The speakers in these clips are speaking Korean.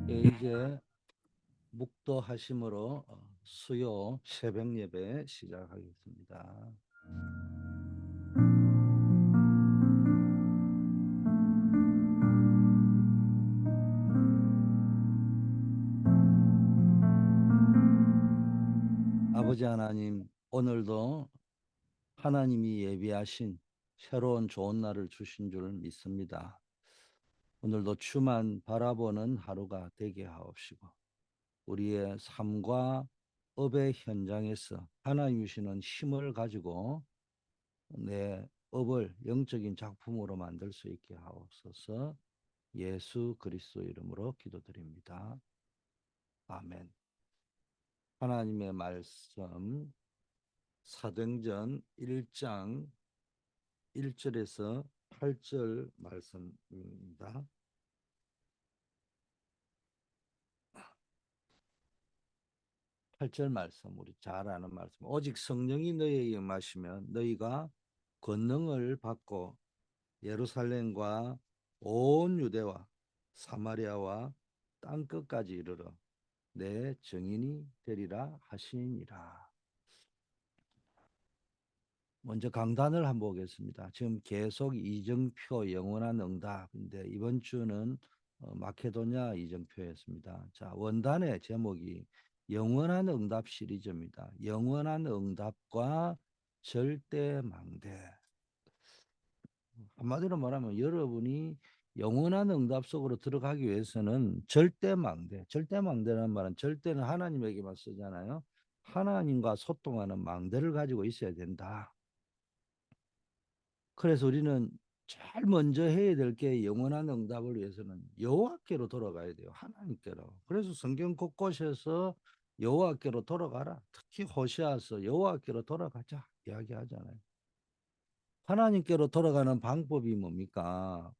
예, 이제 묵도하심으로 수요 새벽 예배 시작하겠습니다. 아버지 하나님, 오늘도 하나님이 예비하신 새로운 좋은 날을 주신 줄 믿습니다. 오늘도 주만 바라보는 하루가 되게 하옵시고, 우리의 삶과 업의 현장에서 하나님 주시는 힘을 가지고 내 업을 영적인 작품으로 만들 수 있게 하옵소서. 예수 그리스도 이름으로 기도드립니다. 아멘. 하나님의 말씀 사도행전 1장 1절에서 8절 말씀입니다. 8절 말씀 우리 잘 아는 말씀. 오직 성령이 너희에게 임하시면 너희가 권능을 받고 예루살렘과 온 유대와 사마리아와 땅 끝까지 이르러 내 증인이 되리라 하시니라. 먼저 강단을 한번 보겠습니다. 지금 계속 이정표 영원한 응답인데 이번 주는 마케도냐 이정표였습니다. 자, 원단의 제목이 영원한 응답 시리즈입니다. 영원한 응답과 절대 망대. 한마디로 말하면 여러분이 영원한 응답 속으로 들어가기 위해서는 절대 망대. 절대 망대라는 말은 절대는 하나님에게만 쓰잖아요. 하나님과 소통하는 망대를 가지고 있어야 된다. 그래서 우리는 제일 먼저 해야 될 게 영원한 응답을 위해서는 여호와께로 돌아가야 돼요. 하나님께로. 그래서 성경 곳곳에서 여호와께로 돌아가라. 특히 호세아서 여호와께로 돌아가자 이야기하잖아요. 하나님께로 돌아가는 방법이 뭡니까?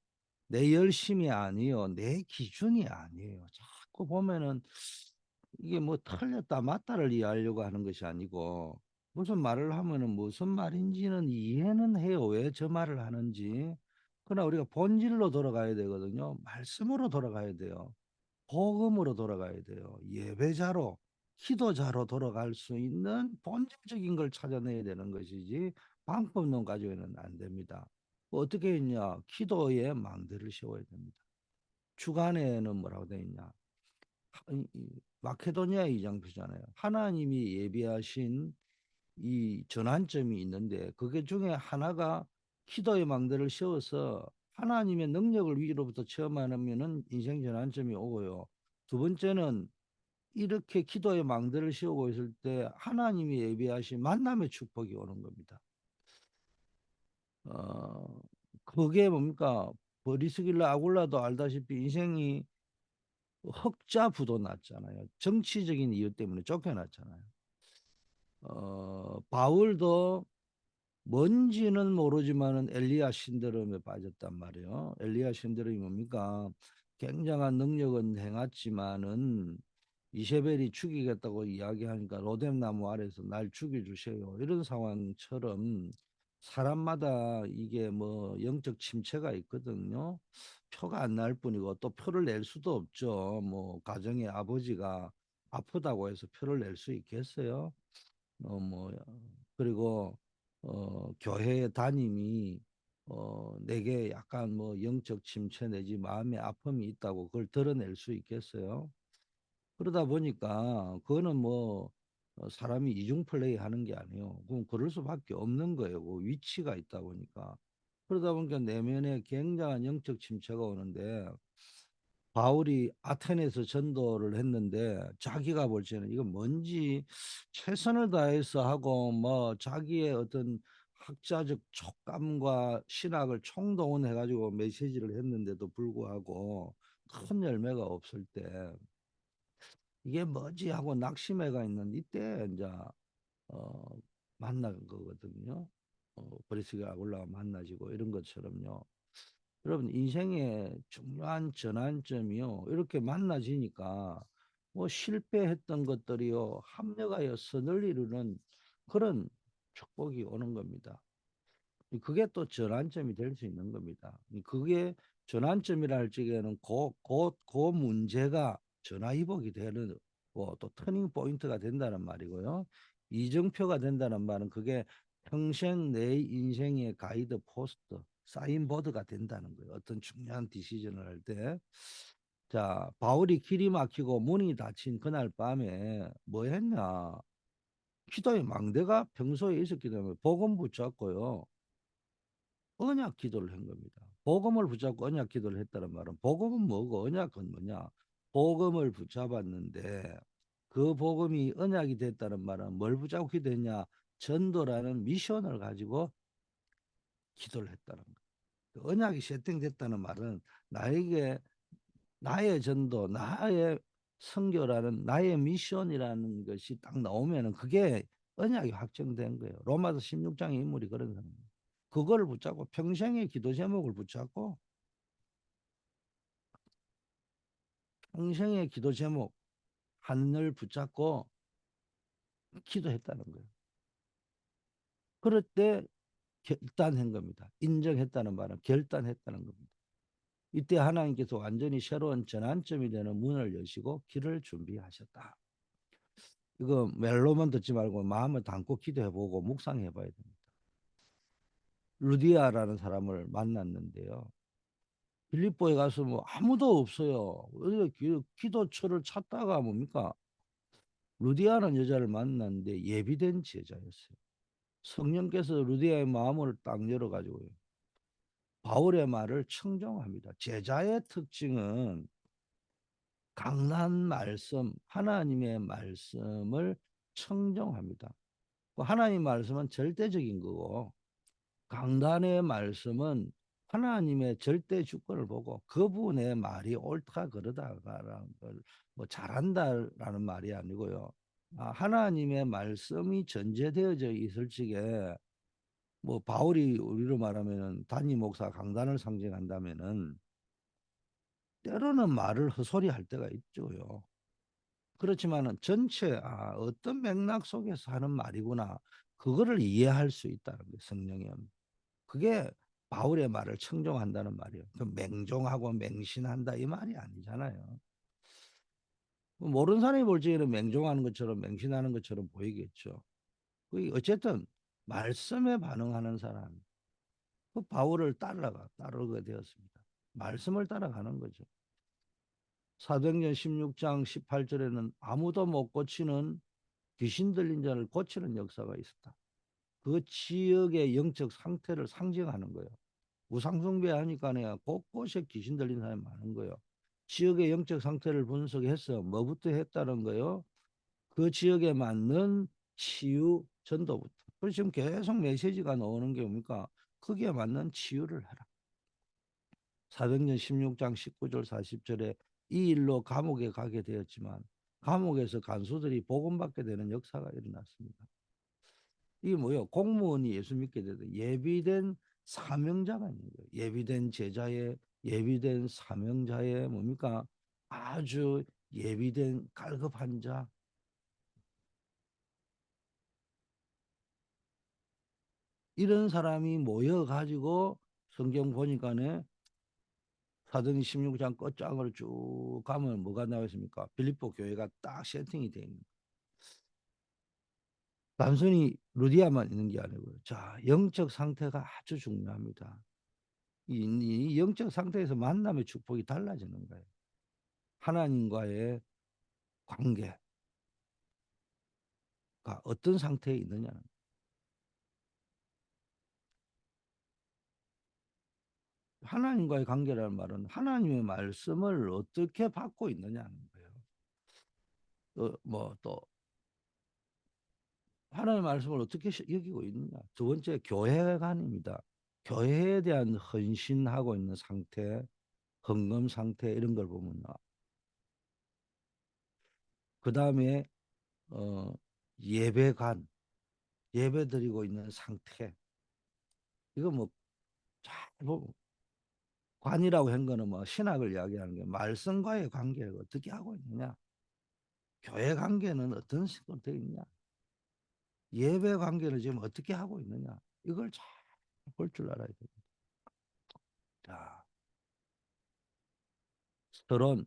내 열심이 아니요. 내 기준이 아니에요. 자꾸 보면은 이게 뭐 틀렸다 맞다를 이해하려고 하는 것이 아니고 무슨 말을 하면은 무슨 말인지는 이해는 해요. 왜 저 말을 하는지. 그러나 우리가 본질로 돌아가야 되거든요. 말씀으로 돌아가야 돼요. 복음으로 돌아가야 돼요. 예배자로, 기도자로 돌아갈 수 있는 본질적인 걸 찾아내야 되는 것이지 방법론 가지고는 안 됩니다. 어떻게 했냐? 기도에 망대를 세워야 됩니다. 주간에는 뭐라고 되어 있냐? 마케도니아 이장표잖아요. 하나님이 예비하신 이 전환점이 있는데 그게 중에 하나가 기도의 망대를 세워서 하나님의 능력을 위로부터 체험하면은 인생 전환점이 오고요. 두 번째는 이렇게 기도의 망대를 씌우고 있을 때 하나님이 예비하신 만남의 축복이 오는 겁니다. 어, 그게 뭡니까? 브리스길라 아굴라도 알다시피 인생이 흑자부도 났잖아요. 정치적인 이유 때문에 쫓겨났잖아요. 바울도 뭔지는 모르지만은 엘리야 신드롬에 빠졌단 말이에요. 엘리야 신드롬이 뭡니까? 굉장한 능력은 행했지만은 이세벨이 죽이겠다고 이야기하니까 로뎀나무 아래서 날 죽여주세요. 이런 상황처럼 사람마다 이게 뭐 영적 침체가 있거든요. 표가 안 날 뿐이고 또 표를 낼 수도 없죠. 뭐 가정의 아버지가 아프다고 해서 표를 낼 수 있겠어요? 뭐 그리고 교회 담임이 내게 약간 뭐 영적 침체 내지 마음의 아픔이 있다고 그걸 드러낼 수 있겠어요? 그러다 보니까 그거는 뭐 사람이 이중 플레이 하는 게 아니에요. 그럼 그럴 수밖에 없는 거예요. 그 위치가 있다 보니까. 그러다 보니까 내면에 굉장한 영적 침체가 오는데 바울이 아테네에서 전도를 했는데 자기가 볼 때는 이거 뭔지 최선을 다해서 하고 뭐 자기의 어떤 학자적 촉감과 신학을 총동원해 가지고 메시지를 했는데도 불구하고 큰 열매가 없을 때 이게 뭐지 하고 낙심해가 있는 이때 이제 어, 만난 거거든요. 브리스가 올라가 만나지고 이런 것처럼요. 여러분 인생의 중요한 전환점이요. 이렇게 만나지니까 뭐 실패했던 것들이요. 합력하여 선을 이루는 그런 축복이 오는 겁니다. 그게 또 전환점이 될 수 있는 겁니다. 그게 전환점이라 할 적에는 그 문제가 전화위복이 되는 또 터닝 포인트가 된다는 말이고요. 이정표가 된다는 말은 그게 평생 내 인생의 가이드 포스트, 사인보드가 된다는 거예요. 어떤 중요한 디시전을 할 때. 자, 바울이 길이 막히고 문이 닫힌 그날 밤에 뭐 했냐? 기도의 망대가 평소에 있었기 때문에 복음 붙잡고요. 언약 기도를 한 겁니다. 복음을 붙잡고 언약 기도를 했다는 말은 복음은 뭐고 언약은 뭐냐? 복음을 붙잡았는데 그 복음이 언약이 됐다는 말은 뭘 붙잡고 기도했냐? 전도라는 미션을 가지고 기도를 했다는 거예요. 그 언약이 세팅됐다는 말은 나에게 나의 전도, 나의 선교라는 나의 미션이라는 것이 딱 나오면은 그게 언약이 확정된 거예요. 로마서 16장의 인물이 그런 사람이에요. 그걸 붙잡고 평생의 기도 제목을 붙잡고 평생의 기도 제목 하늘 붙잡고 기도했다는 거예요. 그럴 때 결단한 겁니다. 인정했다는 말은 결단했다는 겁니다. 이때 하나님께서 완전히 새로운 전환점이 되는 문을 여시고 길을 준비하셨다. 이거 멜로만 듣지 말고 마음을 담고 기도해보고 묵상해봐야 됩니다. 루디아라는 사람을 만났는데요. 빌립보에 가서 뭐 아무도 없어요. 기도처를 찾다가 뭡니까? 루디아는 여자를 만났는데 예비된 제자였어요. 성령께서 루디아의 마음을 딱 열어가지고요. 바울의 말을 청정합니다. 제자의 특징은 강한 말씀, 하나님의 말씀을 청정합니다. 하나님 말씀은 절대적인 거고 강단의 말씀은 하나님의 절대 주권을 보고 그분의 말이 옳다 그러다라는 걸뭐 잘한다라는 말이 아니고요. 하나님의 말씀이 전제되어져 있을 적에 뭐 바울이 우리로 말하면은 단임 목사 강단을 상징한다면은 때로는 말을 헛소리 할 때가 있죠요. 그렇지만은 전체 어떤 맥락 속에서 하는 말이구나 그거를 이해할 수 있다는 게 성령의 그게 바울의 말을 청종한다는 말이에요. 그 맹종하고 맹신한다 이 말이 아니잖아요. 모르는 사람이 볼 적에는 맹종하는 것처럼 맹신하는 것처럼 보이겠죠. 어쨌든 말씀에 반응하는 사람, 그 바울을 따르게 되었습니다. 말씀을 따라가는 거죠. 사도행전 16장 18절에는 아무도 못 고치는 귀신 들린 자를 고치는 역사가 있었다. 그 지역의 영적 상태를 상징하는 거예요. 우상숭배 하니까 내가 곳곳에 귀신 들린 사람이 많은 거예요. 지역의 영적 상태를 분석해서 뭐부터 했다는 거예요? 그 지역에 맞는 치유 전도부터. 그래서 지금 계속 메시지가 나오는 게 뭡니까? 거기에 맞는 치유를 해라. 사도행전 16장 19절 40절에 이 일로 감옥에 가게 되었지만 감옥에서 간수들이 복음받게 되는 역사가 일어났습니다. 이게 뭐예요? 공무원이 예수 믿게 되도 예비된 사명자가 있는 거예요. 예비된 제자의 예비된 사명자의 뭡니까? 아주 예비된 갈급한 자. 이런 사람이 모여가지고 성경 보니까네 사도행 16장 끝장을 쭉 가면 뭐가 나와 있습니까? 빌립보 교회가 딱 세팅이 돼 있는. 단순히 루디아만 있는 게 아니고요. 자, 영적 상태가 아주 중요합니다. 이 영적 상태에서 만남의 축복이 달라지는 거예요. 하나님과의 관계가 어떤 상태에 있느냐는 하나님과의 관계라는 말은 하나님의 말씀을 어떻게 받고 있느냐는 거예요. 뭐또 하나님의 말씀을 어떻게 여기고 있느냐. 두 번째 교회관입니다. 교회에 대한 헌신하고 있는 상태, 헌금 상태 이런 걸 보면요. 그 다음에 어, 예배관, 예배드리고 있는 상태. 이거 뭐 잘 보면 관이라고 한 거는 뭐 신학을 이야기하는 게 말씀과의 관계를 어떻게 하고 있느냐. 교회 관계는 어떤 식으로 되어 있냐. 예배 관계를 지금 어떻게 하고 있느냐. 이걸 잘 볼 줄 알아야 됩니다. 자, 서론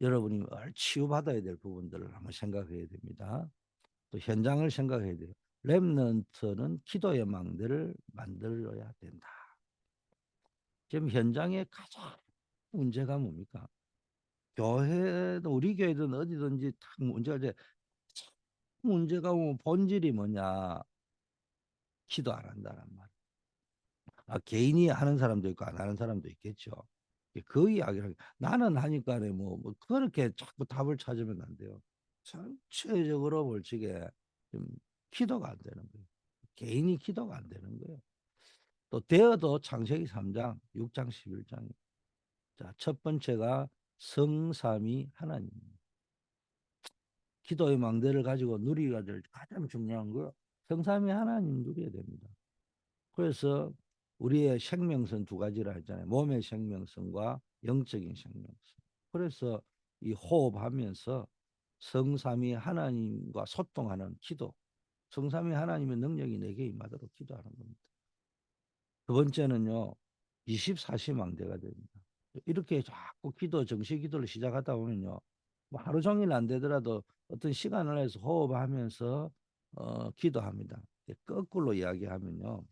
여러분이 치유받아야 될 부분들을 한번 생각해야 됩니다. 또 현장을 생각해야 돼요. 렘넌트는 기도의 망대를 만들어야 된다. 지금 현장에 가장 문제가 뭡니까? 교회도 우리 교회든 어디든지 딱 문제가 이제 문제가 뭐 본질이 뭐냐? 기도 안 한다는 말. 개인이 하는 사람도 있고 안 하는 사람도 있겠죠. 그 이야기를 나는 하니까네 뭐 그렇게 자꾸 답을 찾으면 안 돼요. 전체적으로 볼 적에 좀 기도가 안 되는 거예요. 개인이 기도가 안 되는 거예요. 또 되어도 창세기 3장, 6장, 11장. 자, 첫 번째가 성삼위 하나님. 기도의 망대를 가지고 누리가 될 가장 중요한 거 성삼위 하나님 누려야 됩니다. 그래서 우리의 생명선 두 가지라 했잖아요. 몸의 생명선과 영적인 생명선. 그래서 이 호흡하면서 성삼위 하나님과 소통하는 기도. 성삼위 하나님의 능력이 내게 임하도록 기도하는 겁니다. 두 번째는요. 24시 망대가 됩니다. 이렇게 자꾸 기도, 정시 기도를 시작하다 보면요. 뭐 하루 종일 안 되더라도 어떤 시간을 해서 호흡하면서 기도합니다. 거꾸로 이야기하면요.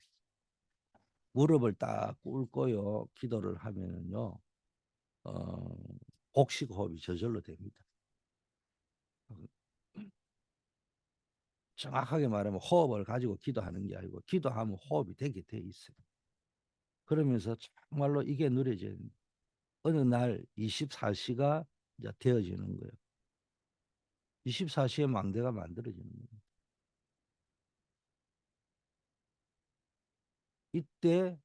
무릎을 딱 꿇고요. 기도를 하면은요. 어, 복식 호흡이 저절로 됩니다. 정확하게 말하면 호흡을 가지고 기도하는 게 아니고 기도하면 호흡이 되게 돼 있어요. 그러면서 정말로 이게 누려져요. 어느 날 24시가 이제 되어지는 거예요. 24시의 망대가 만들어지는 거예요. 이때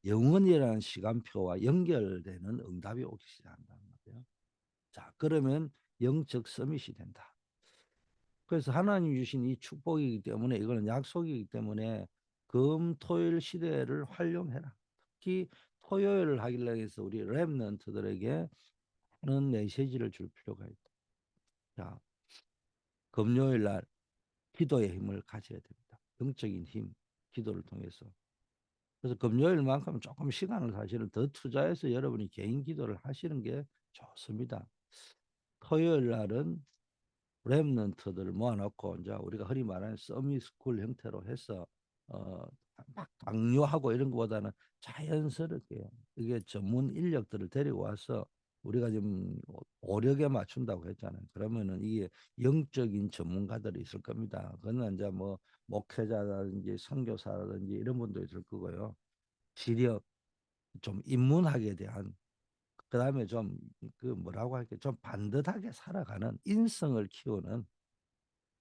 영원이라는 시간표와 연결되는 응답이 오기 시작한다는 거예요. 자, 그러면 영적 서밋이 된다. 그래서 하나님 주신 이 축복이기 때문에 이거는 약속이기 때문에 금토일 시대를 활용해라. 특히 토요일을 하길래 해서 우리 렘넌트들에게 하는 메시지를 줄 필요가 있다. 자, 금요일 날 기도의 힘을 가져야 됩니다. 영적인 힘, 기도를 통해서. 그래서 금요일만큼 조금 시간을 사실은 더 투자해서 여러분이 개인 기도를 하시는 게 좋습니다. 토요일 날은 렘넌트들을 모아놓고 이제 우리가 흔히 말하는 서밋스쿨 형태로 해서 어, 막 강요하고 이런 것보다는 자연스럽게 이게 전문 인력들을 데리고 와서 우리가 지금 오력에 맞춘다고 했잖아요. 그러면은 이게 영적인 전문가들이 있을 겁니다. 그거는 이제 뭐 목회자라든지 선교사라든지 이런 분도 있을 거고요. 지력, 좀 인문학에 대한 그다음에 좀 그 뭐라고 할게 좀 반듯하게 살아가는 인성을 키우는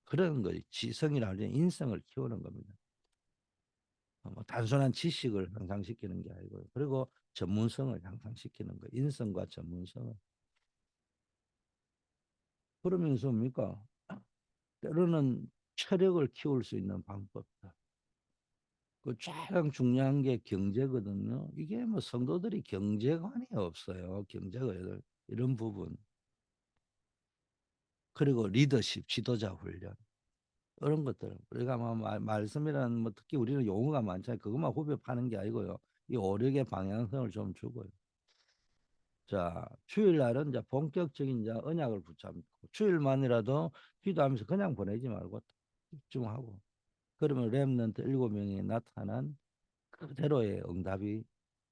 그런 거지. 지성이라 하는 인성을 키우는 겁니다. 뭐 단순한 지식을 향상시키는 게 아니고요. 그리고 전문성을 향상시키는 거. 인성과 전문성을. 그러면서 뭡니까? 때로는 체력을 키울 수 있는 방법이다. 그 가장 중요한 게 경제거든요. 이게 뭐 성도들이 경제관이 없어요. 경제가 이런 부분. 그리고 리더십, 지도자 훈련. 이런 것들. 우리가 뭐 말씀이란 뭐 특히 우리는 용어가 많잖아요. 그것만 후벼 파는 게 아니고요. 이 오력의 방향성을 좀 주고요. 자, 주일날은 이제 본격적인 이제 언약을 붙잡고 주일만이라도 기도하면서 그냥 보내지 말고 집중하고 그러면 렘넌트 7명이 나타난 그대로의 응답이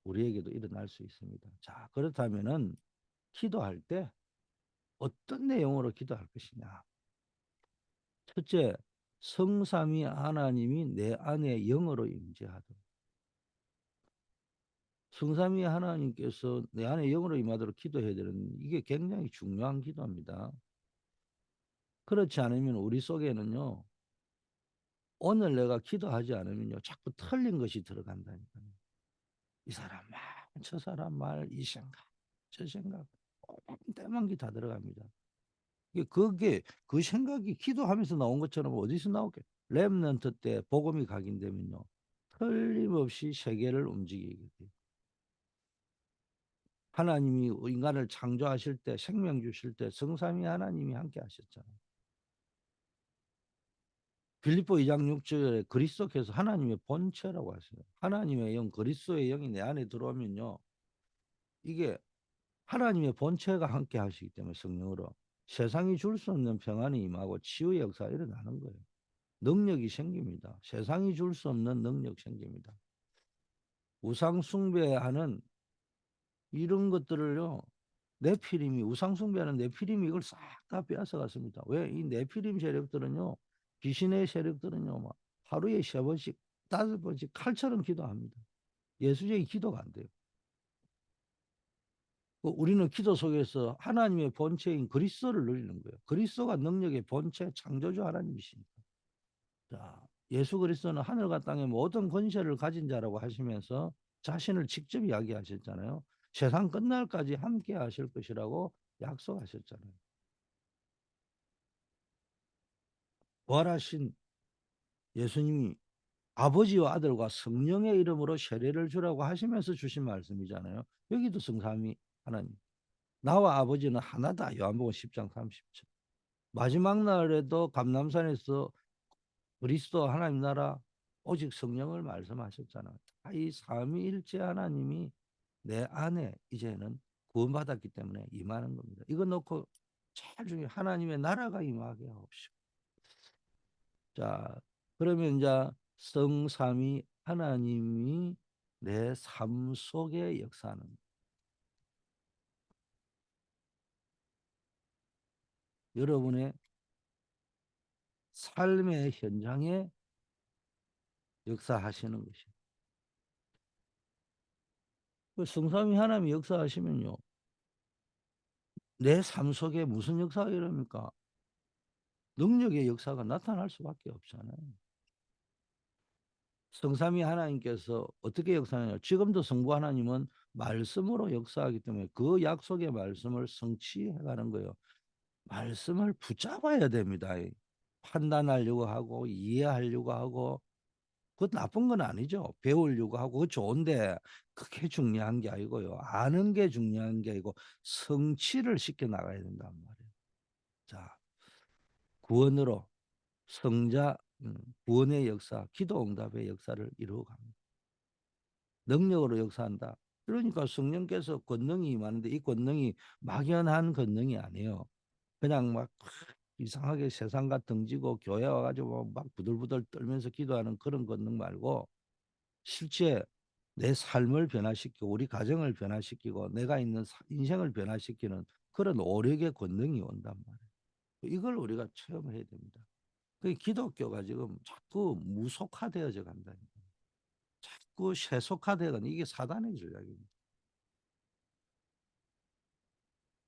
우리에게도 일어날 수 있습니다. 자, 그렇다면은 기도할 때 어떤 내용으로 기도할 것이냐? 첫째, 성삼위 하나님이 내 안에 영으로 임재하도록. 성삼위 하나님께서 내 안에 영으로 임하도록 기도해야 되는 이게 굉장히 중요한 기도입니다. 그렇지 않으면 우리 속에는요. 오늘 내가 기도하지 않으면요. 자꾸 틀린 것이 들어간다니까요. 이 사람 말, 저 사람 말, 이 생각, 저 생각, 때만기 다 들어갑니다. 그게 그 생각이 기도하면서 나온 것처럼 어디서 나오게? 렘넌트 때 복음이 각인되면요. 틀림없이 세계를 움직이게 돼요. 하나님이 인간을 창조하실 때 생명 주실 때 성삼위 하나님이 함께 하셨잖아요. 빌립보 2장 6절에 그리스도께서 하나님의 본체라고 하세요. 하나님의 영, 그리스도의 영이 내 안에 들어오면요. 이게 하나님의 본체가 함께 하시기 때문에 성령으로 세상이 줄 수 없는 평안이 임하고 치유의 역사가 일어나는 거예요. 능력이 생깁니다. 세상이 줄 수 없는 능력 생깁니다. 우상 숭배하는 이런 것들을요. 네피림이 우상 숭배하는 네피림이 이걸 싹 다 빼앗아 갔습니다. 왜? 이 네피림 세력들은요. 귀신의 세력들은요. 막 하루에 3번씩 5번씩 칼처럼 기도합니다. 예수적인 기도가 안 돼요. 우리는 기도 속에서 하나님의 본체인 그리스도를 누리는 거예요. 그리스도가 능력의 본체, 창조주 하나님이십니다. 자, 예수 그리스도는 하늘과 땅의 모든 권세를 가진 자라고 하시면서 자신을 직접 이야기하셨잖아요. 세상 끝날까지 함께 하실 것이라고 약속하셨잖아요. 부활하신 예수님이 아버지와 아들과 성령의 이름으로 세례를 주라고 하시면서 주신 말씀이잖아요. 여기도 성삼위 하나님. 나와 아버지는 하나다. 요한복음 10장 30절. 마지막 날에도 감람산에서 그리스도 하나님 나라 오직 성령을 말씀하셨잖아요. 이 삼위일체 하나님이 내 안에 이제는 구원받았기 때문에 임하는 겁니다. 이거 놓고 제일 중요해 하나님의 나라가 임하게 하옵시고. 자, 그러면 이제 성삼위 하나님이 내 삶 속에 역사하는 여러분의 삶의 현장에 역사하시는 것이에요. 그 성삼위 하나님이 역사하시면요. 내 삶 속에 무슨 역사가 일어납니까? 능력의 역사가 나타날 수밖에 없잖아요. 성삼위 하나님께서 어떻게 역사하냐? 지금도 성부 하나님은 말씀으로 역사하기 때문에 그 약속의 말씀을 성취해 가는 거예요. 말씀을 붙잡아야 됩니다. 판단하려고 하고 이해하려고 하고 그것 나쁜 건 아니죠. 배우려고 하고 그거 좋은데 그게 중요한 게 아니고요. 아는 게 중요한 게 아니고 성취를 시켜 나가야 된단 말이에요. 자, 구원으로 성자 구원의 역사, 기도 응답의 역사를 이루어갑니다. 능력으로 역사한다. 그러니까 성령께서 권능이 임하는데 이 권능이 막연한 권능이 아니에요. 그냥 막 이상하게 세상과 등지고 교회 와가지고 막 부들부들 떨면서 기도하는 그런 권능 말고 실제 내 삶을 변화시키고 우리 가정을 변화시키고 내가 있는 인생을 변화시키는 그런 오력의 권능이 온단 말이에요. 이걸 우리가 체험해야 됩니다. 그 기독교가 지금 자꾸 무속화되어져 간다. 자꾸 세속화되어 가는 이게 사단의 전략입니다.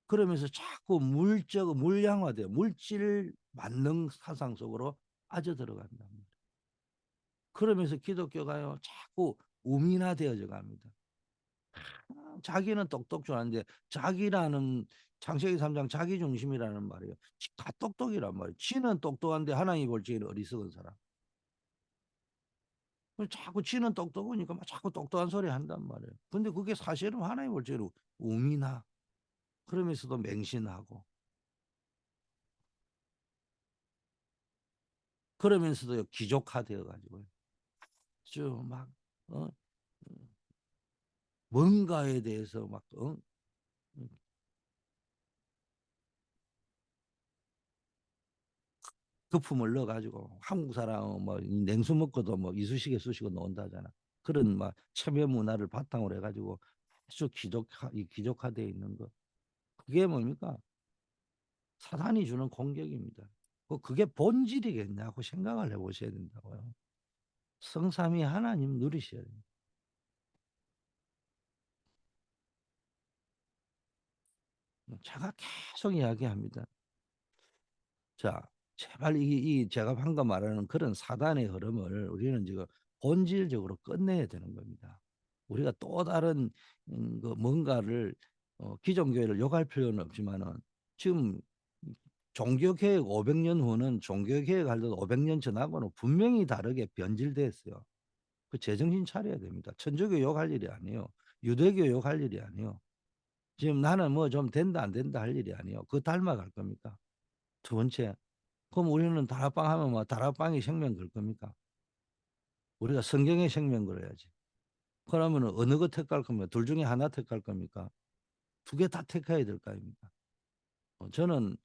그러면서 자꾸 물적 물량화돼요. 물질 만능 사상 속으로 빠져 들어간다. 그러면서 기독교가요 자꾸 우민화되어져 갑니다. 자기는 똑똑 좋아하는데 자기라는 창세기 3장 자기 중심이라는 말이에요. 다 똑똑이란 말이에요. 지는 똑똑한데 하나님이 볼 적에는 어리석은 사람. 자꾸 지는 똑똑하니까 막 자꾸 똑똑한 소리 한단 말이에요. 근데 그게 사실은 하나님 볼 적에는 우민화. 그러면서도 맹신하고 그러면서도 기족화되어 가지고요. 막 어? 뭔가에 대해서 막 거품을 넣어 가지고 한국 사람은 뭐 냉수 먹고도 뭐 이쑤시개 쑤시고 논다잖아. 그런 막 체면 문화를 바탕으로 해 가지고 아주 기족화되어 있는 거. 그게 뭡니까? 사단이 주는 공격입니다. 그게 본질이겠냐고 생각을 해 보셔야 된다고요. 성삼위 하나님 누리셔야 돼요. 제가 계속 이야기합니다. 자, 제발 이 제가 방금 말하는 그런 사단의 흐름을 우리는 지금 본질적으로 끝내야 되는 겁니다. 우리가 또 다른 그 뭔가를 기존 교회를 욕할 필요는 없지만은 지금 종교개혁 500년 후는 종교개혁 할 때 500년 전하고는 분명히 다르게 변질됐어요. 그 제정신 차려야 됩니다. 천주교 욕할 일이 아니에요. 유대교 욕할 일이 아니에요. 지금 나는 뭐 좀 된다 안 된다 할 일이 아니에요. 그거 닮아갈 겁니까? 두 번째, 그럼 우리는 다락방 하면 뭐 다락방이 생명 걸 겁니까? 우리가 성경의 생명 걸어야지. 그러면 어느 거 택할 겁니까? 둘 중에 하나 택할 겁니까? 두 개 다 택해야 될 거 아닙니까? 저는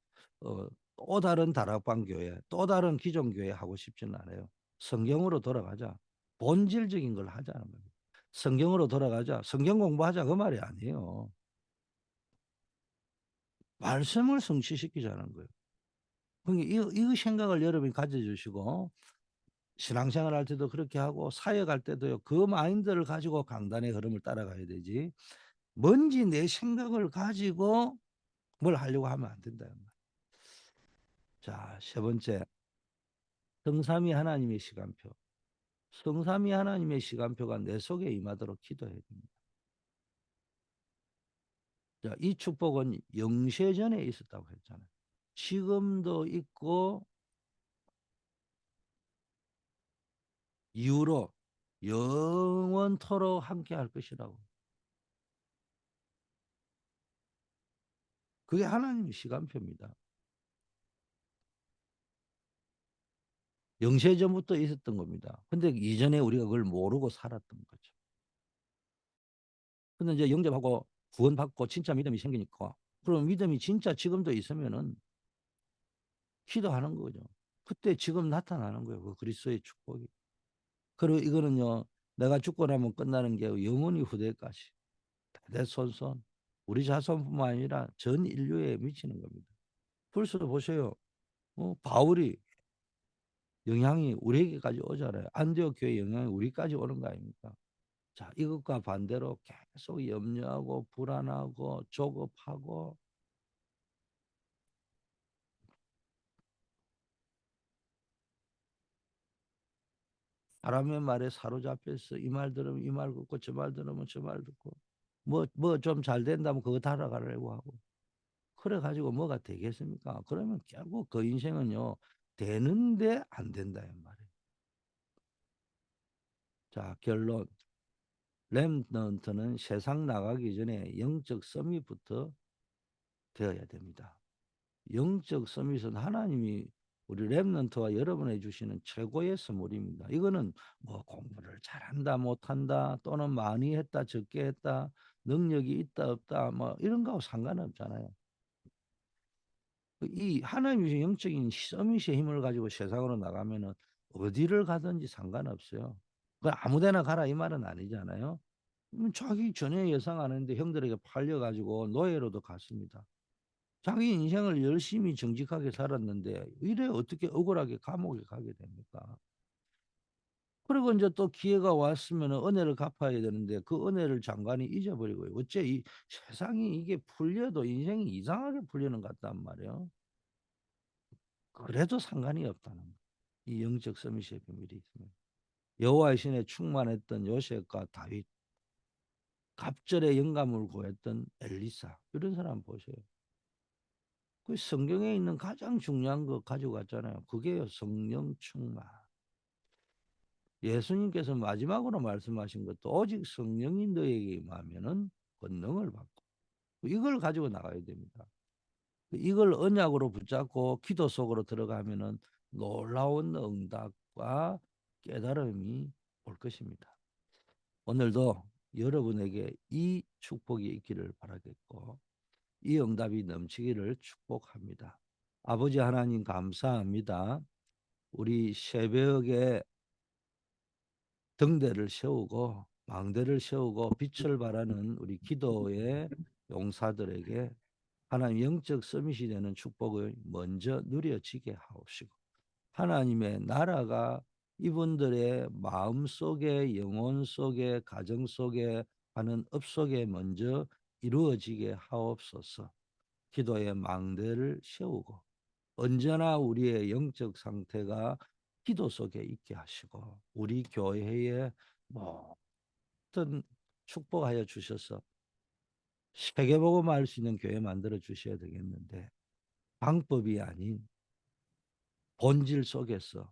어, 또 다른 다락방 교회, 또 다른 기존 교회 하고 싶지는 않아요. 성경으로 돌아가자. 본질적인 걸 하자는 겁니다. 성경으로 돌아가자. 성경 공부하자 그 말이 아니에요. 말씀을 성취시키자는 거예요. 그러니까 이 생각을 여러분이 가져주시고 신앙생활 할 때도 그렇게 하고 사역할 때도요. 그 마인드를 가지고 강단의 흐름을 따라가야 되지. 뭔지 내 생각을 가지고 뭘 하려고 하면 안 된다. 자, 세 번째. 성삼위 하나님의 시간표. 성삼위 하나님의 시간표가 내 속에 임하도록 기도해야 됩니다. 자, 이 축복은 영세전에 있었다고 했잖아요. 지금도 있고 이후로 영원토록 함께 할 것이라고. 그게 하나님의 시간표입니다. 영세전부터 있었던 겁니다. 근데 이전에 우리가 그걸 모르고 살았던 거죠. 근데 이제 영접하고 구원받고 진짜 믿음이 생기니까 그럼 믿음이 진짜 지금도 있으면은 기도하는 거죠. 그때 지금 나타나는 거예요. 그 그리스도의 축복이. 그리고 이거는요. 내가 죽고 나면 끝나는 게 영원히 후대까지 대대손손 우리 자손뿐만 아니라 전 인류에 미치는 겁니다. 벌써 보세요. 바울이 영향이 우리에게까지 오잖아요. 안디옥 교회 영향이 우리까지 오는 거 아닙니까? 자, 이것과 반대로 계속 염려하고 불안하고 조급하고 사람의 말에 사로잡혀서 이 말 들으면 이 말 듣고 저 말 들으면 저 말 듣고 뭐 좀 잘 된다면 그거 따라가려고 하고 그래 가지고 뭐가 되겠습니까? 그러면 결국 그 인생은요 되는데 안 된다 이 말이에요. 자, 결론. 렘넌트는 세상 나가기 전에 영적 서밋부터 되어야 됩니다. 영적 서밋은 하나님이 우리 렘넌트와 여러분에 주시는 최고의 선물입니다. 이거는 뭐 공부를 잘한다 못한다 또는 많이 했다 적게 했다 능력이 있다 없다 뭐 이런 거하고 상관없잖아요. 이 하나님이 주신 영적인 서밋의 힘을 가지고 세상으로 나가면은 어디를 가든지 상관없어요. 그 아무데나 가라 이 말은 아니잖아요. 자기 전혀 예상 안 했는데 형들에게 팔려가지고 노예로도 갔습니다. 자기 인생을 열심히 정직하게 살았는데 이래 어떻게 억울하게 감옥에 가게 됩니까? 그리고 이제 또 기회가 왔으면 은혜를 갚아야 되는데 그 은혜를 장관이 잊어버리고 어째 이 세상이 이게 풀려도 인생이 이상하게 풀리는 것 같단 말이에요. 그래도 상관이 없다는 거예요. 이 영적 서밋의 비밀이 있으면. 여호와의 신에 충만했던 요셉과 다윗, 갑절의 영감을 구했던 엘리사 이런 사람 보세요. 그 성경에 있는 가장 중요한 거 가지고 갔잖아요. 그게 성령 충만. 예수님께서 마지막으로 말씀하신 것도 오직 성령이 너에게 임하면은 권능을 받고 이걸 가지고 나가야 됩니다. 이걸 언약으로 붙잡고 기도 속으로 들어가면은 놀라운 응답과 깨달음이 올 것입니다. 오늘도 여러분에게 이 축복이 있기를 바라겠고 이 응답이 넘치기를 축복합니다. 아버지 하나님 감사합니다. 우리 새벽에 등대를 세우고 망대를 세우고 빛을 발하는 우리 기도의 용사들에게 하나님 영적 서밋이 되는 축복을 먼저 누려지게 하옵시고 하나님의 나라가 이분들의 마음 속에 영혼 속에 가정 속에 하는 업 속에 먼저 이루어지게 하옵소서. 기도의 망대를 세우고 언제나 우리의 영적 상태가 기도 속에 있게 하시고 우리 교회에 모든 축복하여 주셔서 세계복음을 할 수 있는 교회 만들어 주셔야 되겠는데 방법이 아닌 본질 속에서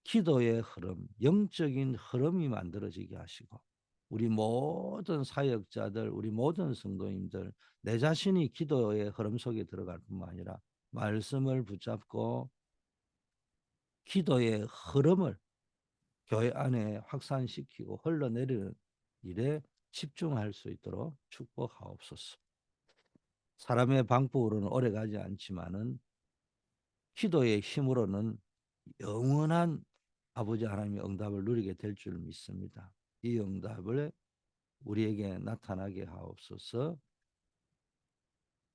기도의 흐름, 영적인 흐름이 만들어지게 하시고 우리 모든 사역자들, 우리 모든 성도님들 내 자신이 기도의 흐름 속에 들어갈 뿐만 아니라 말씀을 붙잡고 기도의 흐름을 교회 안에 확산시키고 흘러내리는 일에 집중할 수 있도록 축복하옵소서. 사람의 방법으로는 오래가지 않지만은 기도의 힘으로는 영원한 아버지 하나님의 응답을 누리게 될 줄 믿습니다. 이 응답을 우리에게 나타나게 하옵소서.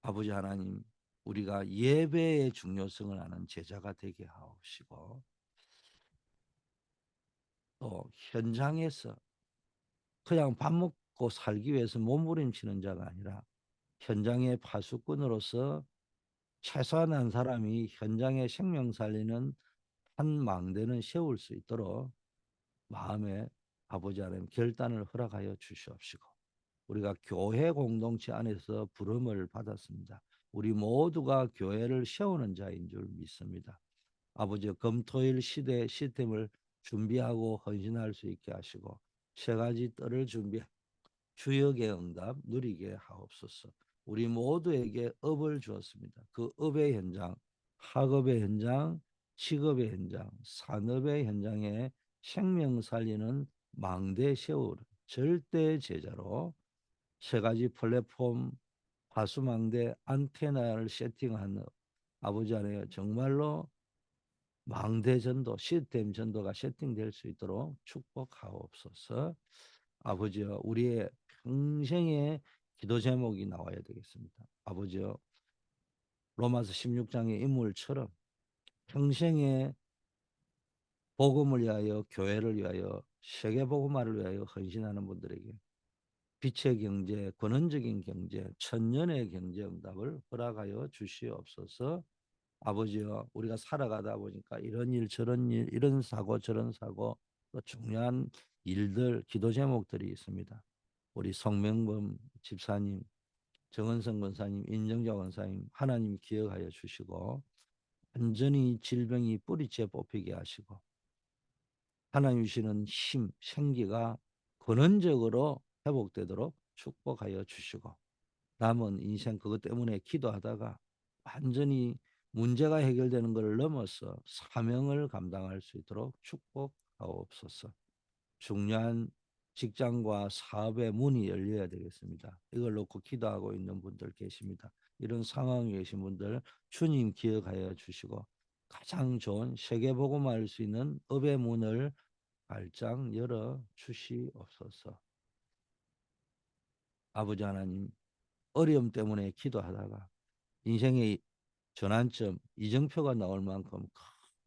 아버지 하나님, 우리가 예배의 중요성을 아는 제자가 되게 하옵시고, 또 현장에서 그냥 밥 먹고 살기 위해서 몸부림치는 자가 아니라 현장의 파수꾼으로서 최소한 한 사람이 현장의 생명 살리는 한 망대는 세울 수 있도록 마음에 아버지 하나님 결단을 허락하여 주시옵시고, 우리가 교회 공동체 안에서 부름을 받았습니다. 우리 모두가 교회를 세우는 자인 줄 믿습니다. 아버지, 금토일 시대 시스템을 준비하고 헌신할 수 있게 하시고 세 가지 뜰을 준비 주역의 응답 누리게 하옵소서. 우리 모두에게 업을 주었습니다. 그 업의 현장, 학업의 현장, 직업의 현장, 산업의 현장에 생명 살리는 망대 세울 절대 제자로 세 가지 플랫폼, 파수망대, 안테나를 세팅하는 아버지 안에 정말로 망대 전도, 시스템 전도가 세팅될 수 있도록 축복하옵소서. 아버지여, 우리의 평생의 기도 제목이 나와야 되겠습니다. 아버지여, 로마서 16장의 인물처럼 평생의 복음을 위하여, 교회를 위하여, 세계 복음화를 위하여 헌신하는 분들에게 빛의 경제, 근원적인 경제, 천년의 경제 응답을 허락하여 주시옵소서. 아버지여, 우리가 살아가다 보니까 이런 일 저런 일, 이런 사고 저런 사고, 또 중요한 일들, 기도 제목들이 있습니다. 우리 성명범 집사님, 정은성 권사님, 인정자 권사님, 하나님 기억하여 주시고 완전히 질병이 뿌리째 뽑히게 하시고 하나님 주시는 힘, 생기가 근원적으로 회복되도록 축복하여 주시고, 남은 인생 그것 때문에 기도하다가 완전히 문제가 해결되는 것을 넘어서 사명을 감당할 수 있도록 축복하옵소서. 중요한 직장과 사업의 문이 열려야 되겠습니다. 이걸 놓고 기도하고 있는 분들 계십니다. 이런 상황에 계신 분들 주님 기억하여 주시고 가장 좋은 세계복음을 알 수 있는 업의 문을 발짝 열어 주시옵소서. 아버지 하나님, 어려움 때문에 기도하다가 인생의 전환점, 이정표가 나올 만큼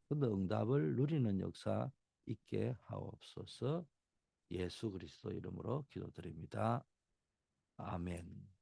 큰 응답을 누리는 역사 있게 하옵소서. 예수 그리스도 이름으로 기도드립니다. 아멘.